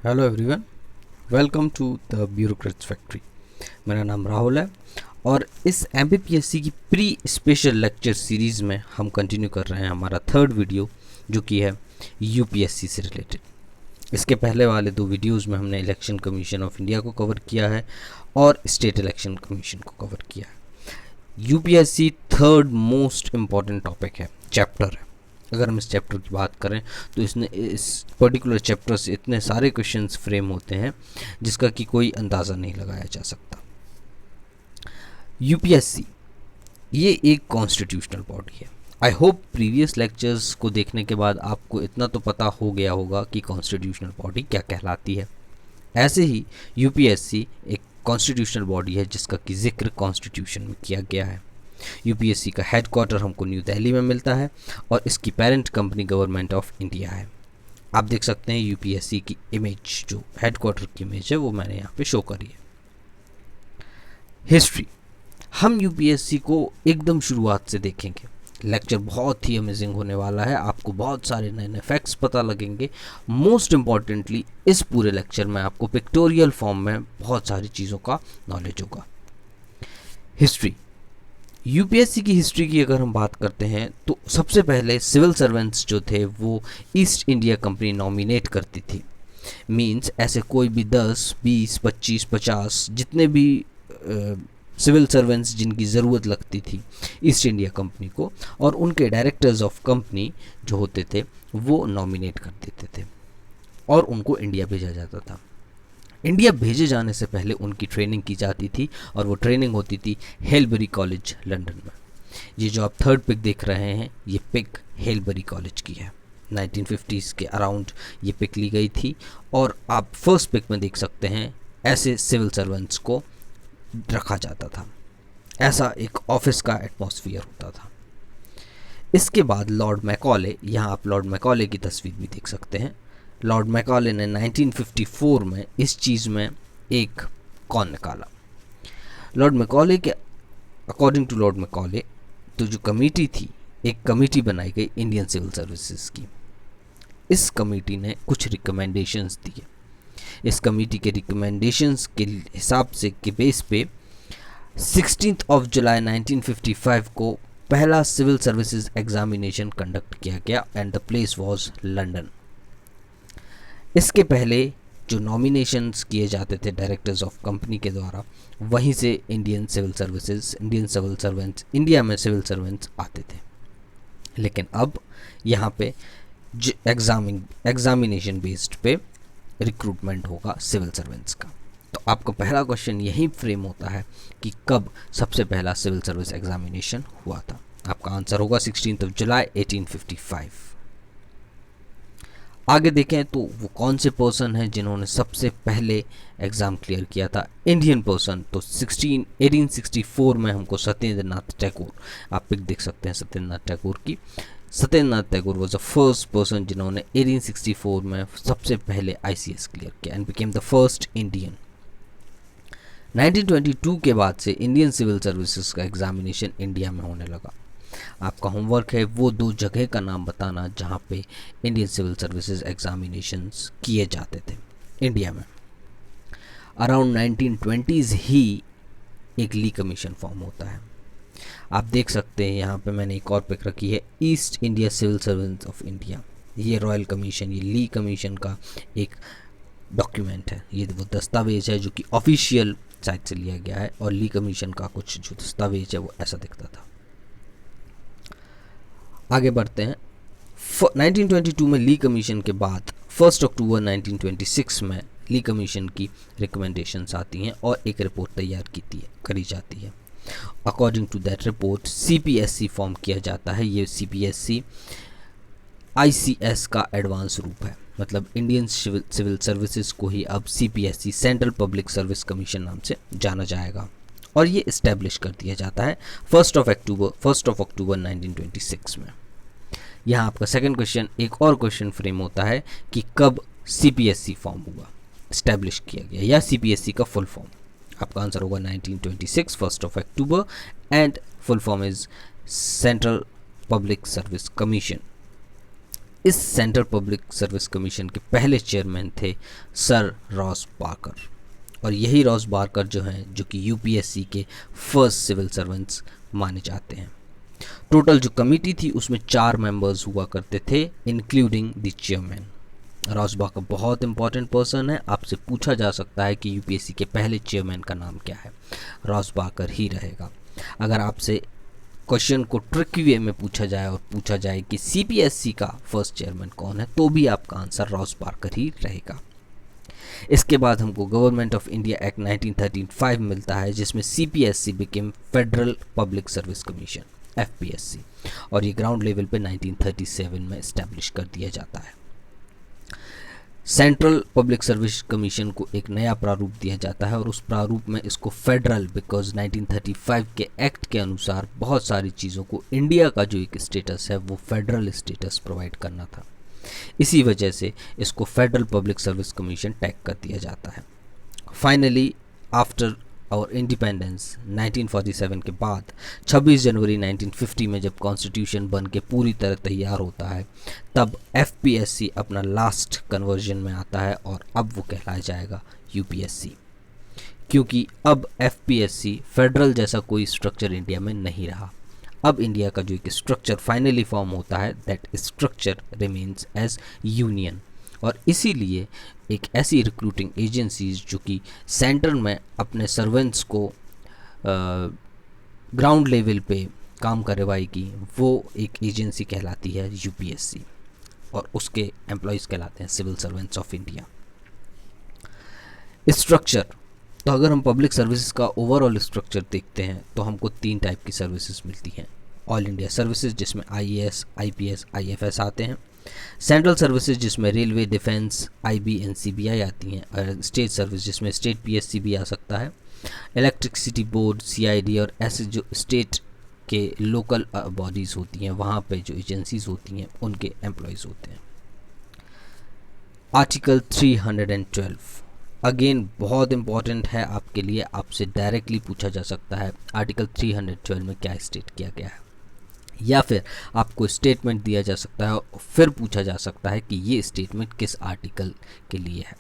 Hello everyone, welcome to the bureaucrats factory. मेरा नाम राहुल है और इस एमपीपीएससी की प्री स्पेशल लेक्चर सीरीज़ में हम कंटिन्यू कर रहे हैं हमारा थर्ड वीडियो, जो कि है यूपीएससी से रिलेटेड। इसके पहले वाले दो वीडियोस में हमने इलेक्शन कमीशन ऑफ इंडिया को कवर किया है और स्टेट इलेक्शन कमीशन को कवर किया है। UPSC third most important topic है, चैप्टर है। अगर हम इस चैप्टर की बात करें तो इस पर्टिकुलर चैप्टर से इतने सारे क्वेश्चंस फ्रेम होते हैं जिसका कि कोई अंदाज़ा नहीं लगाया जा सकता। यूपीएससी ये एक कॉन्स्टिट्यूशनल बॉडी है। आई होप प्रीवियस लेक्चर्स को देखने के बाद आपको इतना तो पता हो गया होगा कि कॉन्स्टिट्यूशनल बॉडी क्या कहलाती है। ऐसे ही यूपीएससी एक कॉन्स्टिट्यूशनल बॉडी है जिसका कि जिक्र कॉन्स्टिट्यूशन में किया गया है। यूपीएससी का हेडक्वार्टर हमको न्यू दिल्ली में मिलता है और इसकी parent company government of India है। आप देख सकते हैं यूपीएससी की इमेज, जो हेडक्वार्टर की इमेज है वो मैंने यहाँ पे शो करी है। हिस्ट्री, हम यूपीएससी को एकदम शुरुआत से देखेंगे। लेक्चर बहुत ही अमेजिंग होने वाला है, आपको बहुत सारे नए नए फैक्ट्स पता लगेंगे। मोस्ट इम्पॉर्टेंटली इस पूरे लेक्चर में आपको पिक्टोरियल फॉर्म में बहुत सारी चीज़ों का नॉलेज होगा। हिस्ट्री, यूपीएससी की हिस्ट्री की अगर हम बात करते हैं तो सबसे पहले सिविल सर्वेंट्स जो थे वो ईस्ट इंडिया कंपनी नॉमिनेट करती थी। मींस ऐसे कोई भी 10, 20, 25, 50 जितने भी सिविल सर्वेंट्स जिनकी ज़रूरत लगती थी ईस्ट इंडिया कंपनी को, और उनके डायरेक्टर्स ऑफ कंपनी जो होते थे वो नॉमिनेट कर देते थे और उनको इंडिया भेजा जाता था। इंडिया भेजे जाने से पहले उनकी ट्रेनिंग की जाती थी और वो ट्रेनिंग होती थी हेलबरी कॉलेज लंदन में। ये जो आप थर्ड पिक देख रहे हैं ये पिक हेलबरी कॉलेज की है। 1950s के अराउंड ये पिक ली गई थी और आप फर्स्ट पिक में देख सकते हैं ऐसे सिविल सर्वेंट्स को रखा जाता था। ऐसा एक ऑफिस का एटमॉस्फेयर होता था। इसके बाद लॉर्ड मैकॉले, यहाँ आप लॉर्ड मैकॉले की तस्वीर भी देख सकते हैं। लॉर्ड मैकॉले ने 1954 में इस चीज़ में एक कौन निकाला। लॉर्ड मैकॉले के अकॉर्डिंग टू लॉर्ड मैकॉले तो जो कमेटी थी, एक कमेटी बनाई गई इंडियन सिविल सर्विसेज की। इस कमेटी ने कुछ रिकमेंडेशंस दिए। इस कमेटी के रिकमेंडेशंस के हिसाब से के बेस पे 16 जुलाई 1955 को पहला सिविल सर्विसेज एग्जामिनेशन कंडक्ट किया गया and the place was London. इसके पहले जो नॉमिनेशंस किए जाते थे डायरेक्टर्स ऑफ कंपनी के द्वारा, वहीं से इंडियन सिविल सर्वेंट्स इंडिया में सिविल सर्वेंट्स आते थे। लेकिन अब यहाँ पे एग्जामिनेशन बेस्ड पे रिक्रूटमेंट होगा सिविल सर्वेंट्स का। तो आपका पहला क्वेश्चन यही फ्रेम होता है कि कब सबसे पहला सिविल सर्विस एग्जामिनेशन हुआ था। आपका आंसर होगा 16 जुलाई 1855। आगे देखें तो वो कौन से पर्सन हैं जिन्होंने सबसे पहले एग्ज़ाम क्लियर किया था, इंडियन पर्सन। तो 1864 में हमको सत्येंद्रनाथ टैगोर, आप पिक देख सकते हैं सत्येंद्रनाथ टैगोर की। Satyendranath Tagore was the first person जिन्होंने 1864 में सबसे पहले आईसीएस क्लियर किया and became the first Indian. 1922 के बाद से इंडियन सिविल सर्विसेज का एग्जामिनेशन इंडिया में होने लगा। आपका होमवर्क है वो दो जगह का नाम बताना जहाँ पे इंडियन सिविल सर्विसेज एग्जामिनेशंस किए जाते थे इंडिया में। अराउंड 1920s ही एक ली कमीशन फॉर्म होता है। आप देख सकते हैं यहाँ पे मैंने एक और पिक रखी है, East India civil servants of India. ये रॉयल कमीशन, ये ली कमीशन का एक डॉक्यूमेंट है, ये वो दस्तावेज है जो कि ऑफिशियल साइट से लिया गया है। और ली कमीशन का कुछ जो दस्तावेज है वो ऐसा दिखता था। आगे बढ़ते हैं। 1922 में ली कमीशन के बाद 1 अक्टूबर 1926 में ली कमीशन की रिकमेंडेशंस आती हैं और एक रिपोर्ट तैयार करी जाती है। According to that report CPSC form किया जाता है। ये सीपीएससी आईसीएस का एडवांस रूप है, मतलब इंडियन सिविल सर्विसेज को ही अब CPSC central public service commission नाम से जाना जाएगा और ये इस्टेब्लिश कर दिया जाता है 1 अक्टूबर 1926 में। यहाँ आपका सेकंड क्वेश्चन, एक और क्वेश्चन फ्रेम होता है कि कब सीपीएससी फॉर्म हुआ, इस्टेब्लिश किया गया, या सीपीएससी का फुल फॉर्म। आपका आंसर होगा 1926 1 October and full form is central public service commission. इस सेंट्रल पब्लिक सर्विस कमीशन के पहले चेयरमैन थे सर रॉस बार्कर, और यही रॉस बार्कर जो हैं जो कि यूपीएससी के फर्स्ट सिविल सर्वेंट्स माने जाते हैं। टोटल जो कमेटी थी उसमें 4 मेंबर्स हुआ करते थे including the chairman. Ross Barker बहुत इंपॉर्टेंट पर्सन है, आपसे पूछा जा सकता है कि यूपीएससी के पहले चेयरमैन का नाम क्या है, रॉस बार्कर ही रहेगा। अगर आपसे क्वेश्चन को ट्रिकी वे में पूछा जाए और पूछा जाए कि सीपीएससी का फर्स्ट चेयरमैन कौन है, तो भी आपका आंसर रॉस बार्कर ही रहेगा। इसके बाद हमको गवर्नमेंट ऑफ इंडिया एक्ट 1935 मिलता है, जिसमें CPSC became federal public service commission FPSC, और ये ग्राउंड लेवल पे 1937 में इस्टेब्लिश कर दिया जाता है। सेंट्रल पब्लिक सर्विस कमीशन को एक नया प्रारूप दिया जाता है, और उस प्रारूप में इसको फेडरल, बिकॉज 1935 के एक्ट के अनुसार बहुत सारी चीज़ों को इंडिया का जो एक स्टेटस है वो फेडरल स्टेटस प्रोवाइड करना था। इसी वजह से इसको federal public service commission tag कर दिया जाता है। फाइनली आफ्टर और इंडिपेंडेंस 1947 के बाद 26 जनवरी 1950 में जब कॉन्स्टिट्यूशन बन के पूरी तरह तैयार होता है, तब एफपीएससी अपना लास्ट कन्वर्जन में आता है, और अब वो कहलाया जाएगा यूपीएससी, क्योंकि अब एफपीएससी फेडरल जैसा कोई स्ट्रक्चर इंडिया में नहीं रहा। अब इंडिया का जो एक स्ट्रक्चर फाइनली फॉर्म होता है, that structure remains as union, और इसीलिए एक ऐसी रिक्रूटिंग एजेंसीज जो कि सेंटर में अपने सर्वेंट्स को ग्राउंड लेवल पे काम करवाएगी, वो एक एजेंसी कहलाती है यूपीएससी, और उसके एम्प्लॉयज़ कहलाते हैं civil servants of India. Structure, तो अगर हम पब्लिक सर्विसेज का ओवरऑल स्ट्रक्चर देखते हैं तो हमको 3 टाइप की सर्विसेज मिलती हैं। ऑल इंडिया सर्विसेज, जिसमें आईएएस, आईपीएस, आईएफएस आते हैं। सेंट्रल सर्विसेज, जिसमें रेलवे, डिफेंस, आईबी, एनसीबीआई आती हैं। और स्टेट सर्विस, जिसमें स्टेट पीएससी भी आ सकता है। इलेक्ट्रिसिटी बोर्ड, सीआईडी, और ऐसे जो स्टेट के लोकल बॉडीज़ होती हैं, वहाँ पे जो एजेंसीज होती हैं उनके एम्प्लॉयज़ होते हैं। आर्टिकल 312 अगेन बहुत इंपॉर्टेंट है आपके लिए, आपसे डायरेक्टली पूछा जा सकता है आर्टिकल 312 में क्या स्टेट किया गया है, या फिर आपको स्टेटमेंट दिया जा सकता है और फिर पूछा जा सकता है कि ये स्टेटमेंट किस आर्टिकल के लिए है।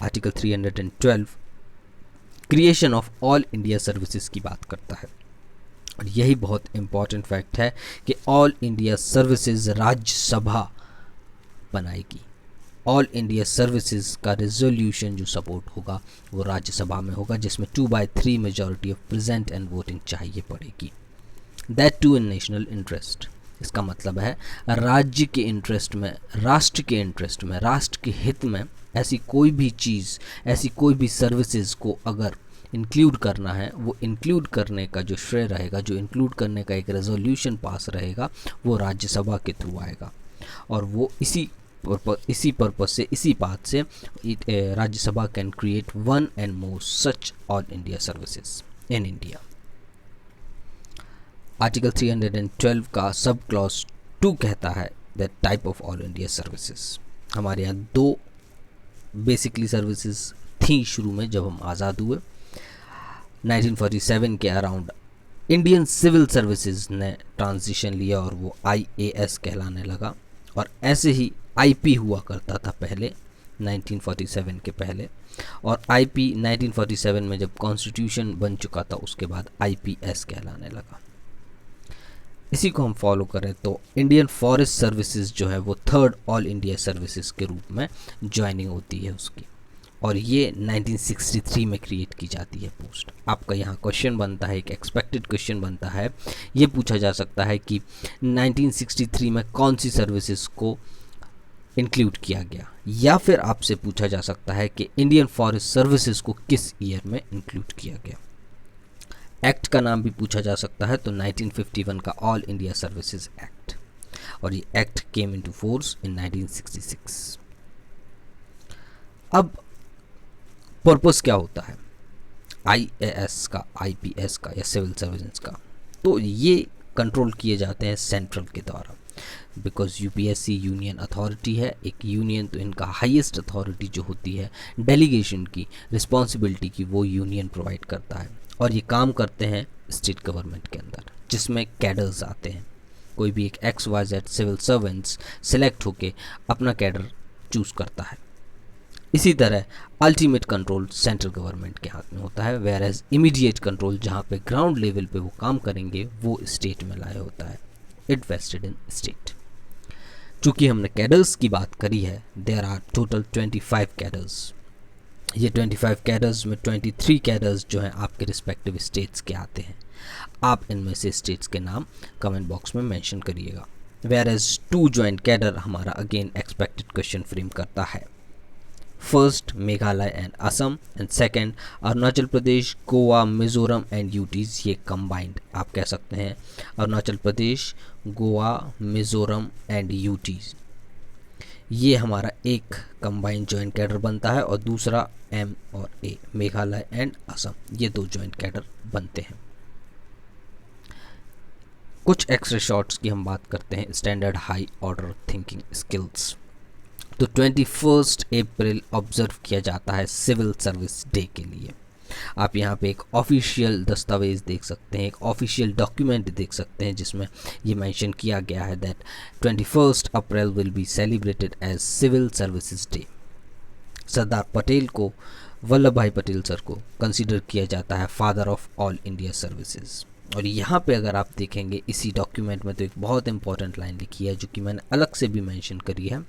Article 312 creation of all India services की बात करता है, और यही बहुत इंपॉर्टेंट फैक्ट है कि ऑल इंडिया सर्विसेज राज्यसभा बनाएगी। ऑल इंडिया सर्विसेज का रेजोल्यूशन जो सपोर्ट होगा वो राज्यसभा में होगा, जिसमें 2/3 majority of present and voting चाहिए पड़ेगी, that too in national interest. इसका मतलब है राज्य के इंटरेस्ट में, राष्ट्र के इंटरेस्ट में, राष्ट्र के हित में ऐसी कोई भी चीज़, ऐसी कोई भी सर्विसेज को अगर इंक्लूड करना है, वो इंक्लूड करने का जो श्रेय रहेगा, जो इंक्लूड करने का एक रेजोल्यूशन पास रहेगा, वो राज्यसभा के थ्रू आएगा। और वो इसी पर्पस से, इसी बात से Rajya Sabha can create 1 and more such all India services in India. Article 312 का सब क्लॉज 2 कहता है that type of all India services. हमारे यहाँ 2 बेसिकली सर्विसेज थी शुरू में जब हम आज़ाद हुए। 1947 के अराउंड इंडियन सिविल सर्विसेज ने ट्रांजिशन लिया और वो आईएएस कहलाने लगा, और ऐसे ही आईपी हुआ करता था पहले 1947 के पहले, और आईपी 1947 में जब कॉन्स्टिट्यूशन बन चुका था उसके बाद आईपीएस कहलाने लगा। इसी को हम फॉलो करें तो इंडियन फॉरेस्ट सर्विसेज जो है वो 3rd ऑल इंडिया सर्विसेज के रूप में ज्वाइनिंग होती है उसकी, और ये 1963 में क्रिएट की जाती है पोस्ट। आपका यहाँ क्वेश्चन बनता है, एक एक्सपेक्टेड क्वेश्चन बनता है, ये पूछा जा सकता है कि 1963 में कौन सी सर्विसेज को इंक्लूड किया गया, या फिर आपसे पूछा जा सकता है कि इंडियन फॉरेस्ट सर्विसेज को किस ईयर में इंक्लूड किया गया। एक्ट का नाम भी पूछा जा सकता है, तो 1951 का ऑल इंडिया सर्विसेज एक्ट, और ये act came into force in 1966। अब पर्पस क्या होता है आईएएस का, आईपीएस का या सिविल सर्विसेज का? तो ये कंट्रोल किए जाते हैं सेंट्रल के द्वारा, बिकॉज यूपीएससी यूनियन अथॉरिटी है, एक यूनियन, तो इनका हाईएस्ट अथॉरिटी जो होती है डेलीगेशन की, रिस्पॉन्सिबिलिटी की, वो यूनियन प्रोवाइड करता है। और ये काम करते हैं स्टेट गवर्नमेंट के अंदर, जिसमें कैडर्स आते हैं, कोई भी एक XYZ सिविल सर्वेंट्स सिलेक्ट होके अपना कैडर चूज करता है। इसी तरह अल्टीमेट कंट्रोल सेंट्रल गवर्नमेंट के हाथ में होता है, वेयर एज इमीडिएट कंट्रोल जहाँ पे ग्राउंड लेवल पे वो काम करेंगे वो स्टेट में लाया होता है। It vested in state. चूँकि हमने कैडर्स की बात करी है, देयर आर टोटल 25 कैडर्स। ये 25 कैडर्स में 23 कैडर्स जो हैं आपके रिस्पेक्टिव स्टेट्स के आते हैं। आप इनमें से स्टेट्स के नाम कमेंट बॉक्स में मेंशन करिएगा। वेयर एज 2 ज्वाइंट कैडर हमारा अगेन एक्सपेक्टेड क्वेश्चन फ्रेम करता है। First Meghalaya and Assam, and second Arunachal Pradesh, Goa, Mizoram and UTs. ये कंबाइंड आप कह सकते हैं, अरुणाचल प्रदेश, गोवा, मिजोरम एंड यूटीज। ये हमारा एक कंबाइंड जॉइंट कैडर बनता है, और दूसरा M और A मेघालय एंड असम, ये 2 जॉइंट कैडर बनते हैं। कुछ एक्स्ट्रा शॉर्ट्स की हम बात करते हैं, standard high order thinking skills. तो 21 अप्रैल ऑब्जर्व किया जाता है सिविल सर्विस डे के लिए। आप यहाँ पे एक ऑफिशियल दस्तावेज देख सकते हैं, एक ऑफिशियल डॉक्यूमेंट देख सकते हैं जिसमें ये मेंशन किया गया है that 21 April will be celebrated as civil services day. Sardar Patel को, वल्लभ भाई पटेल सर को कंसीडर किया जाता है father of all India services. और यहाँ पे अगर आप देखेंगे इसी डॉक्यूमेंट में तो एक बहुत इंपॉर्टेंट लाइन लिखी है जो कि मैंने अलग से भी मेंशन करी है,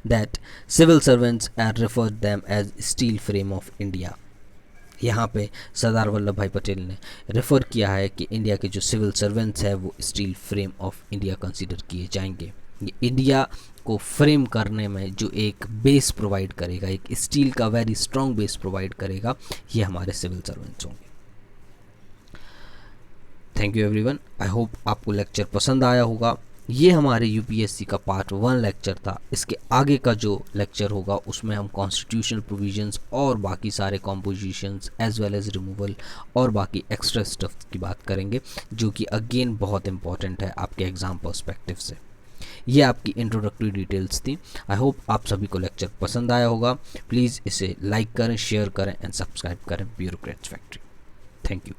that civil servants are referred them as steel frame of India. यहाँ पे सरदार वल्लभ भाई पटेल ने रेफ़र किया है कि इंडिया के जो सिविल सर्वेंट्स हैं वो steel frame of India consider किए जाएंगे। ये इंडिया को फ्रेम करने में जो एक बेस प्रोवाइड करेगा, एक स्टील का वेरी स्ट्रॉन्ग बेस प्रोवाइड करेगा, ये हमारे सिविल सर्वेंट्स होंगे। Thank you everyone, I hope आपको लेक्चर पसंद आया होगा। ये हमारे यूपीएससी का पार्ट 1 लेक्चर था। इसके आगे का जो लेक्चर होगा उसमें हम कॉन्स्टिट्यूशनल प्रोविजंस और बाकी सारे compositions as well as removal और बाकी एक्स्ट्रा स्टफ की बात करेंगे, जो कि अगेन बहुत इंपॉर्टेंट है आपके एग्ज़ाम पर्सपेक्टिव से। ये आपकी इंट्रोडक्टरी डिटेल्स थी। आई होप आप सभी को लेक्चर पसंद आया होगा। प्लीज़ इसे लाइक करें, शेयर करें एंड सब्सक्राइब करें ब्यूरोक्रेट्स फैक्ट्री। Thank you.